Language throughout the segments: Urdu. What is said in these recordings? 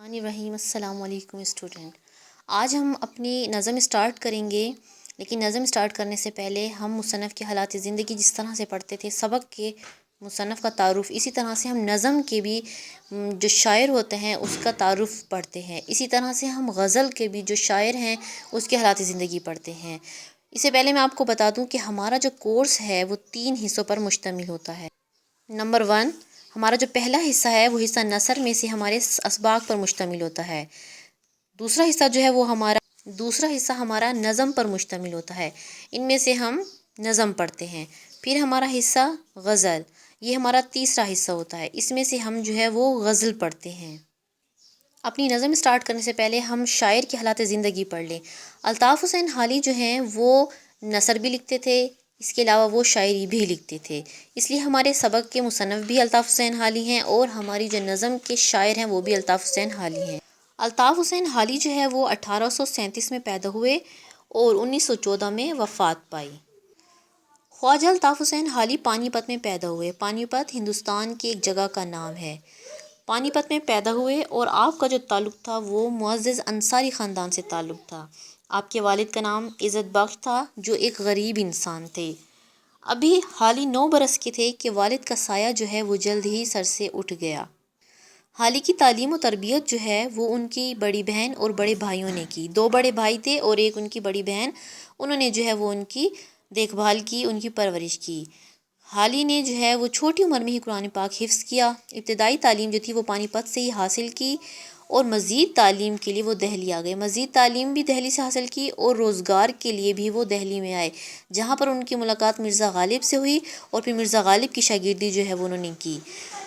الرحیم السلام علیکم اسٹوڈنٹ۔ آج ہم اپنی نظم اسٹارٹ کریں گے، لیکن نظم اسٹارٹ کرنے سے پہلے ہم مصنف کے حالات زندگی جس طرح سے پڑھتے تھے، سبق کے مصنف کا تعارف، اسی طرح سے ہم نظم کے بھی جو شاعر ہوتے ہیں اس کا تعارف پڑھتے ہیں۔ اسی طرح سے ہم غزل کے بھی جو شاعر ہیں اس کے حالات زندگی پڑھتے ہیں۔ اس سے پہلے میں آپ کو بتا دوں کہ ہمارا جو کورس ہے وہ 3 حصوں پر مشتمل ہوتا ہے۔ نمبر 1، ہمارا جو پہلا حصہ ہے وہ حصہ نثر میں سے ہمارے اسباق پر مشتمل ہوتا ہے۔ دوسرا حصہ جو ہے وہ ہمارا نظم پر مشتمل ہوتا ہے، ان میں سے ہم نظم پڑھتے ہیں۔ پھر ہمارا حصہ غزل، یہ ہمارا تیسرا حصہ ہوتا ہے، اس میں سے ہم جو ہے وہ غزل پڑھتے ہیں۔ اپنی نظم اسٹارٹ کرنے سے پہلے ہم شاعر کے حالات زندگی پڑھ لیں۔ الطاف حسین حالی جو ہیں وہ نثر بھی لکھتے تھے، اس کے علاوہ وہ شاعری بھی لکھتے تھے، اس لیے ہمارے سبق کے مصنف بھی الطاف حسین حالی ہیں اور ہماری جو نظم کے شاعر ہیں وہ بھی الطاف حسین حالی ہیں۔ الطاف حسین حالی جو ہے وہ 1837 میں پیدا ہوئے اور 1914 میں وفات پائی۔ خواجہ الطاف حسین حالی پانی پت میں پیدا ہوئے۔ پانی پت ہندوستان کی ایک جگہ کا نام ہے۔ پانی پت میں پیدا ہوئے اور آپ کا جو تعلق تھا وہ معزز انصاری خاندان سے تعلق تھا۔ آپ کے والد کا نام عزت بخش تھا جو ایک غریب انسان تھے۔ ابھی حالی 9 برس کے تھے کہ والد کا سایہ جو ہے وہ جلد ہی سر سے اٹھ گیا۔ حالی کی تعلیم و تربیت جو ہے وہ ان کی بڑی بہن اور بڑے بھائیوں نے کی۔ 2 بڑے بھائی تھے اور ایک ان کی بڑی بہن، انہوں نے جو ہے وہ ان کی دیکھ بھال کی، ان کی پرورش کی۔ حالی نے جو ہے وہ چھوٹی عمر میں ہی قرآن پاک حفظ کیا۔ ابتدائی تعلیم جو تھی وہ پانی پت سے ہی حاصل کی اور مزید تعلیم کے لیے وہ دہلی آ گئے۔ مزید تعلیم بھی دہلی سے حاصل کی اور روزگار کے لیے بھی وہ دہلی میں آئے، جہاں پر ان کی ملاقات مرزا غالب سے ہوئی اور پھر مرزا غالب کی شاگردی جو ہے وہ انہوں نے کی۔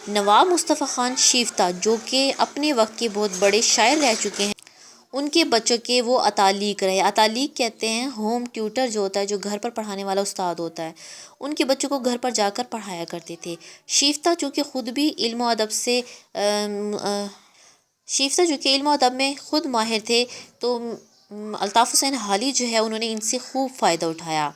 نواب مصطفیٰ خان شیفتہ جو کہ اپنے وقت کے بہت بڑے شاعر رہ چکے ہیں، ان کے بچوں کے وہ اتالیق رہے۔ اتالیق کہتے ہیں ہوم ٹیوٹر جو ہوتا ہے، جو گھر پر پڑھانے والا استاد ہوتا ہے، ان کے بچوں کو گھر پر جا کر پڑھایا کرتے تھے۔ شیفتہ چونکہ خود بھی علم و ادب میں خود ماہر تھے، تو الطاف حسین حالی جو ہے انہوں نے ان سے خوب فائدہ اٹھایا۔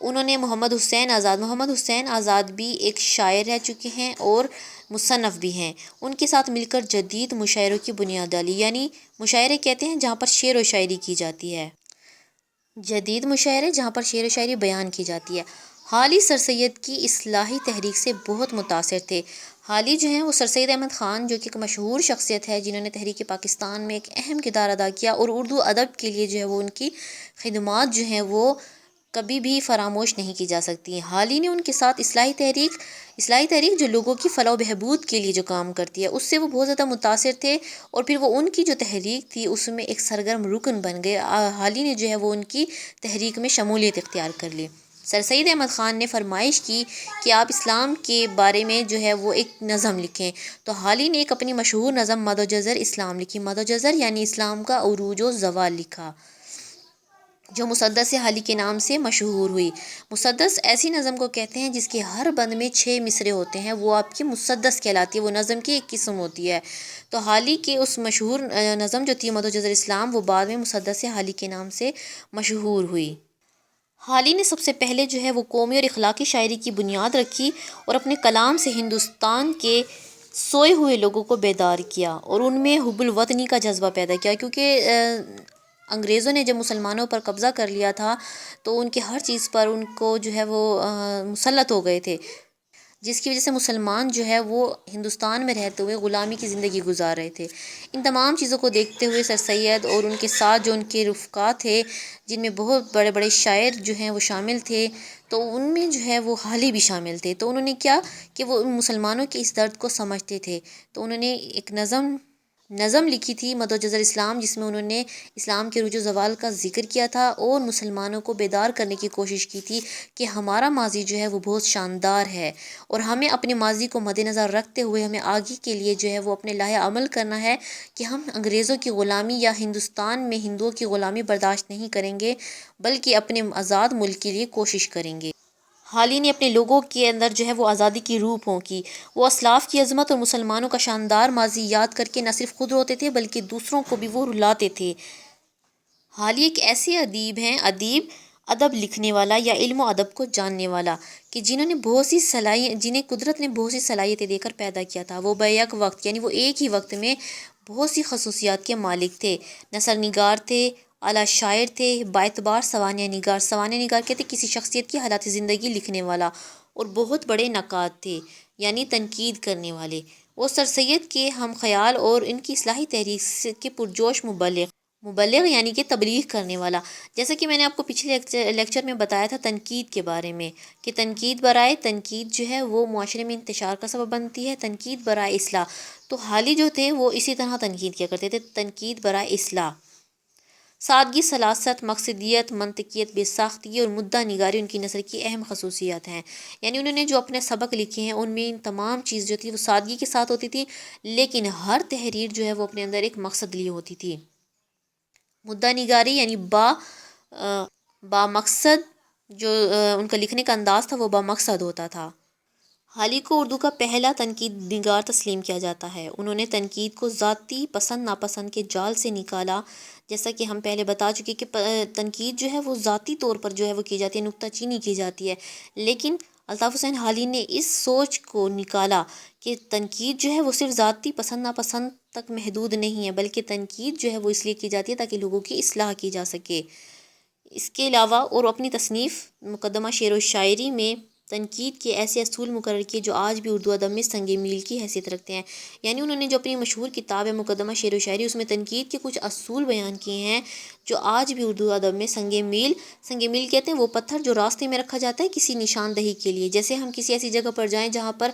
انہوں نے محمد حسین آزاد بھی ایک شاعر رہ چکے ہیں اور مصنف بھی ہیں، ان کے ساتھ مل کر جدید مشاعروں کی بنیاد ڈالی، یعنی مشاعرے کہتے ہیں جہاں پر شعر و شاعری کی جاتی ہے، جدید مشاعرے جہاں پر شعر و شاعری بیان کی جاتی ہے۔ حالی سر سید کی اصلاحی تحریک سے بہت متاثر تھے۔ حالی جو ہیں وہ سر سید احمد خان جو کہ ایک مشہور شخصیت ہے، جنہوں نے تحریک پاکستان میں ایک اہم کردار ادا کیا اور اردو ادب کے لیے جو ہے وہ ان کی خدمات جو ہیں وہ کبھی بھی فراموش نہیں کی جا سکتی ہیں۔ حالی نے ان کے ساتھ اصلاحی تحریک جو لوگوں کی فلاح و بہبود کے لیے جو کام کرتی ہے، اس سے وہ بہت زیادہ متاثر تھے اور پھر وہ ان کی جو تحریک تھی اس میں ایک سرگرم رکن بن گئے۔ حالی نے جو ہے وہ ان کی تحریک میں شمولیت اختیار کر لی۔ سر سید احمد خان نے فرمائش کی کہ آپ اسلام کے بارے میں جو ہے وہ ایک نظم لکھیں، تو حالی نے ایک اپنی مشہور نظم مد و جزر اسلام لکھی۔ مد و جزر یعنی اسلام کا عروج و زوال لکھا، جو مسدس حالی کے نام سے مشہور ہوئی۔ مسدس ایسی نظم کو کہتے ہیں جس کے ہر بند میں 6 مصرعے ہوتے ہیں، وہ آپ کی مسدس کہلاتی ہے، وہ نظم کی ایک قسم ہوتی ہے۔ تو حالی کی اس مشہور نظم جو تھی مد و جزر اسلام، وہ بعد میں مسدس حالی کے نام سے مشہور ہوئی۔ حالی نے سب سے پہلے جو ہے وہ قومی اور اخلاقی شاعری کی بنیاد رکھی اور اپنے کلام سے ہندوستان کے سوئے ہوئے لوگوں کو بیدار کیا اور ان میں حب الوطنی کا جذبہ پیدا کیا، کیونکہ انگریزوں نے جب مسلمانوں پر قبضہ کر لیا تھا تو ان کے ہر چیز پر ان کو جو ہے وہ مسلط ہو گئے تھے، جس کی وجہ سے مسلمان جو ہے وہ ہندوستان میں رہتے ہوئے غلامی کی زندگی گزار رہے تھے۔ ان تمام چیزوں کو دیکھتے ہوئے سر سید اور ان کے ساتھ جو ان کے رفقا تھے، جن میں بہت بڑے بڑے شاعر جو ہیں وہ شامل تھے، تو ان میں جو ہے وہ حالی بھی شامل تھے، تو انہوں نے کیا کہ وہ مسلمانوں کے اس درد کو سمجھتے تھے، تو انہوں نے ایک نظم لکھی تھی مد و جزر اسلام، جس میں انہوں نے اسلام کے عروج و زوال کا ذکر کیا تھا اور مسلمانوں کو بیدار کرنے کی کوشش کی تھی کہ ہمارا ماضی جو ہے وہ بہت شاندار ہے اور ہمیں اپنے ماضی کو مد نظر رکھتے ہوئے ہمیں آگے کے لیے جو ہے وہ اپنے لائحہ عمل کرنا ہے کہ ہم انگریزوں کی غلامی یا ہندوستان میں ہندوؤں کی غلامی برداشت نہیں کریں گے، بلکہ اپنے آزاد ملک کے لیے کوشش کریں گے۔ حالی نے اپنے لوگوں کے اندر جو ہے وہ آزادی کی روح پھونکی، وہ اسلاف کی عظمت اور مسلمانوں کا شاندار ماضی یاد کر کے نہ صرف خود روتے تھے بلکہ دوسروں کو بھی وہ رلاتے تھے۔ حالی ایک ایسے ادیب ہیں، ادب لکھنے والا یا علم و ادب کو جاننے والا، کہ جنہیں قدرت نے بہت سی صلاحیتیں دے کر پیدا کیا تھا، وہ بیک وقت یعنی وہ ایک ہی وقت میں بہت سی خصوصیات کے مالک تھے۔ نثر نگار تھے، اعلیٰ شاعر تھے، باعتبار سوانح نگار۔ سوانح نگار کہتے کسی شخصیت کی حالات زندگی لکھنے والا، اور بہت بڑے نقاد تھے، یعنی تنقید کرنے والے۔ وہ سر سید کے ہم خیال اور ان کی اصلاحی تحریک کے پرجوش مبلغ یعنی کہ تبلیغ کرنے والا۔ جیسا کہ میں نے آپ کو پچھلے لیکچر میں بتایا تھا تنقید کے بارے میں، کہ تنقید برائے تنقید جو ہے وہ معاشرے میں انتشار کا سبب بنتی ہے، تنقید برائے اصلاح۔ تو حالی جو تھے وہ اسی طرح تنقید کیا کرتے تھے، تنقید برائے اصلاح۔ سادگی، سلاست، مقصدیت، منطقیت، بے ساختگی اور مدعا نگاری ان کی نثر کی اہم خصوصیات ہیں۔ یعنی انہوں نے جو اپنے سبق لکھے ہیں ان میں ان تمام چیز جو تھی وہ سادگی کے ساتھ ہوتی تھی، لیکن ہر تحریر جو ہے وہ اپنے اندر ایک مقصد لیے ہوتی تھی۔ مدعا نگاری یعنی با مقصد، جو ان کا لکھنے کا انداز تھا وہ با مقصد ہوتا تھا۔ حالی کو اردو کا پہلا تنقید نگار تسلیم کیا جاتا ہے۔ انہوں نے تنقید کو ذاتی پسند ناپسند کے جال سے نکالا، جیسا کہ ہم پہلے بتا چکے کہ تنقید جو ہے وہ ذاتی طور پر جو ہے وہ کی جاتی ہے، نکتہ چینی کی جاتی ہے، لیکن الطاف حسین حالی نے اس سوچ کو نکالا کہ تنقید جو ہے وہ صرف ذاتی پسند ناپسند تک محدود نہیں ہے، بلکہ تنقید جو ہے وہ اس لیے کی جاتی ہے تاکہ لوگوں کی اصلاح کی جا سکے۔ اس کے علاوہ اور اپنی تصنیف مقدمہ شعر و شاعری میں تنقید کے ایسے اصول مقرر کیے جو آج بھی اردو ادب میں سنگ میل کی حیثیت رکھتے ہیں۔ یعنی انہوں نے جو اپنی مشہور کتاب ہے مقدمہ شعر و شاعری، اس میں تنقید کے کچھ اصول بیان کیے ہیں جو آج بھی اردو ادب میں سنگ میل کہتے ہیں وہ پتھر جو راستے میں رکھا جاتا ہے کسی نشاندہی کے لیے۔ جیسے ہم کسی ایسی جگہ پر جائیں جہاں پر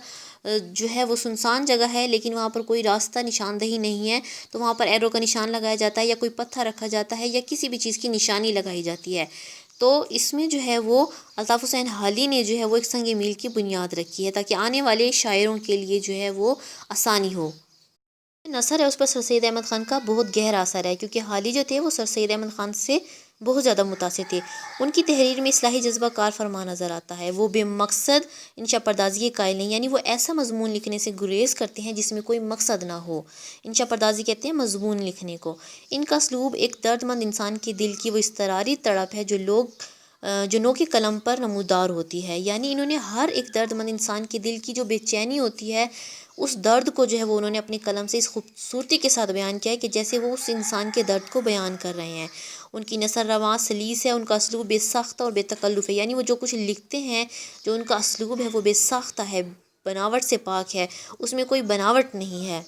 جو ہے وہ سنسان جگہ ہے لیکن وہاں پر کوئی راستہ نشاندہی نہیں ہے، تو وہاں پر ایرو کا نشان لگایا جاتا ہے یا کوئی پتھر رکھا جاتا ہے یا کسی بھی چیز کی نشانی لگائی جاتی ہے۔ تو اس میں جو ہے وہ الطاف حسین حالی نے جو ہے وہ ایک سنگ میل کی بنیاد رکھی ہے تاکہ آنے والے شاعروں کے لیے جو ہے وہ آسانی ہو۔ نثر ہے اس پر سر سید احمد خان کا بہت گہرا اثر ہے، کیونکہ حالی جو تھے وہ سر سید احمد خان سے بہت زیادہ متاثر تھے۔ ان کی تحریر میں اصلاحی جذبہ کار فرما نظر آتا ہے۔ وہ بے مقصد انشا پردازی کے قائل نہیں، یعنی وہ ایسا مضمون لکھنے سے گریز کرتے ہیں جس میں کوئی مقصد نہ ہو۔ انشا پردازی کہتے ہیں مضمون لکھنے کو۔ ان کا اسلوب ایک درد مند انسان کے دل کی وہ اضطراری تڑپ ہے جو نو کے قلم پر نمودار ہوتی ہے۔ یعنی انہوں نے ہر ایک درد مند انسان کے دل کی جو بے چینی ہوتی ہے اس درد کو جو ہے وہ انہوں نے اپنی قلم سے اس خوبصورتی کے ساتھ بیان کیا ہے کہ جیسے وہ اس انسان کے درد کو بیان کر رہے ہیں۔ ان کی نثر رواں سلیس ہے، ان کا اسلوب بے ساختہ اور بے تکلف ہے، یعنی وہ جو کچھ لکھتے ہیں جو ان کا اسلوب ہے وہ بے ساختہ ہے، بناوٹ سے پاک ہے، اس میں کوئی بناوٹ نہیں ہے۔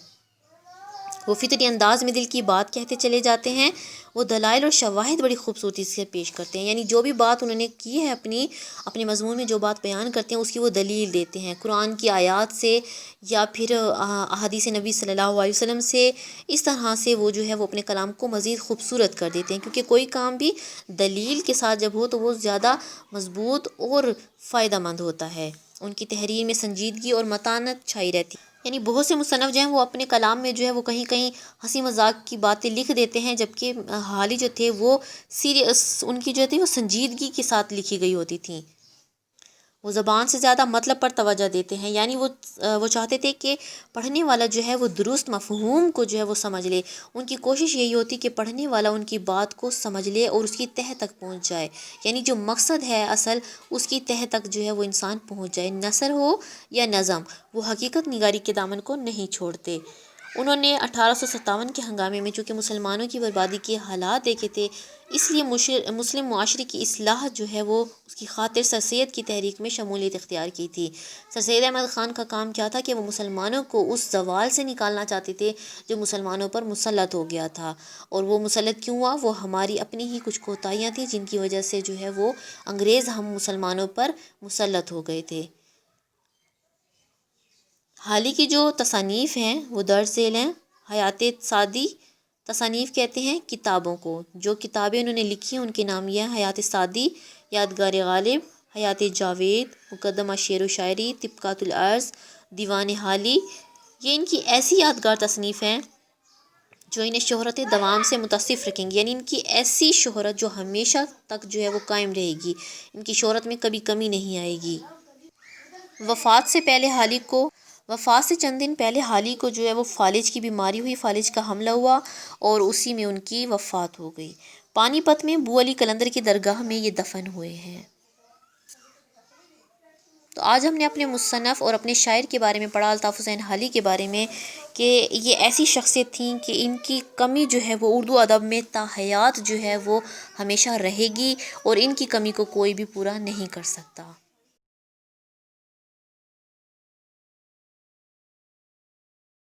وہ فطری انداز میں دل کی بات کہتے چلے جاتے ہیں۔ وہ دلائل اور شواہد بڑی خوبصورتی سے پیش کرتے ہیں، یعنی جو بھی بات انہوں نے کی ہے اپنے مضمون میں جو بات بیان کرتے ہیں اس کی وہ دلیل دیتے ہیں قرآن کی آیات سے یا پھر احادیث نبی صلی اللہ علیہ وسلم سے۔ اس طرح سے وہ جو ہے وہ اپنے کلام کو مزید خوبصورت کر دیتے ہیں، کیونکہ کوئی کام بھی دلیل کے ساتھ جب ہو تو وہ زیادہ مضبوط اور فائدہ مند ہوتا ہے۔ ان کی تحریر میں سنجیدگی اور متانت چھائی رہتی ہے۔ یعنی بہت سے مصنف جو ہیں وہ اپنے کلام میں جو ہے وہ کہیں کہیں ہنسی مذاق کی باتیں لکھ دیتے ہیں، جبکہ حالی جو تھے وہ سیریس، ان کی جو تھی وہ سنجیدگی کے ساتھ لکھی گئی ہوتی تھیں۔ وہ زبان سے زیادہ مطلب پر توجہ دیتے ہیں، یعنی وہ چاہتے تھے کہ پڑھنے والا جو ہے وہ درست مفہوم کو جو ہے وہ سمجھ لے۔ ان کی کوشش یہی ہوتی کہ پڑھنے والا ان کی بات کو سمجھ لے اور اس کی تہہ تک پہنچ جائے، یعنی جو مقصد ہے اصل اس کی تہہ تک جو ہے وہ انسان پہنچ جائے۔ نثر ہو یا نظم، وہ حقیقت نگاری کے دامن کو نہیں چھوڑتے۔ انہوں نے 1857 کے ہنگامے میں چونکہ مسلمانوں کی بربادی کے حالات دیکھے تھے، اس لیے مسلم معاشرے کی اصلاح جو ہے وہ اس کی خاطر سر سید کی تحریک میں شمولیت اختیار کی تھی۔ سر سید احمد خان کا کام کیا تھا کہ وہ مسلمانوں کو اس زوال سے نکالنا چاہتے تھے جو مسلمانوں پر مسلط ہو گیا تھا، اور وہ مسلط کیوں ہوا؟ وہ ہماری اپنی ہی کچھ کوتاہیاں تھیں جن کی وجہ سے جو ہے وہ انگریز ہم مسلمانوں پر مسلط ہو گئے تھے۔ حالی کی جو تصانیف ہیں وہ درج ذیل ہیں۔ حیات سعدی تصانیف کہتے ہیں کتابوں کو، جو کتابیں انہوں نے لکھی ہیں ان کے نام یہ ہیں: حیات سعدی، یادگار غالب، حیات جاوید، مقدمہ شعر و شاعری، طبقات العرض، دیوان حالی۔ یہ ان کی ایسی یادگار تصنیف ہیں جو انہیں شہرت دوام سے متصف رکھیں گی، یعنی ان کی ایسی شہرت جو ہمیشہ تک جو ہے وہ قائم رہے گی، ان کی شہرت میں کبھی کمی نہیں آئے گی۔ وفات سے چند دن پہلے حالی کو جو ہے وہ فالج کی بیماری ہوئی، فالج کا حملہ ہوا اور اسی میں ان کی وفات ہو گئی۔ پانی پت میں بو علی قلندر کی درگاہ میں یہ دفن ہوئے ہیں۔ تو آج ہم نے اپنے مصنف اور اپنے شاعر کے بارے میں پڑھا، الطاف حسین حالی کے بارے میں، کہ یہ ایسی شخصیت تھیں کہ ان کی کمی جو ہے وہ اردو ادب میں تا حیات جو ہے وہ ہمیشہ رہے گی، اور ان کی کمی کو کوئی بھی پورا نہیں کر سکتا۔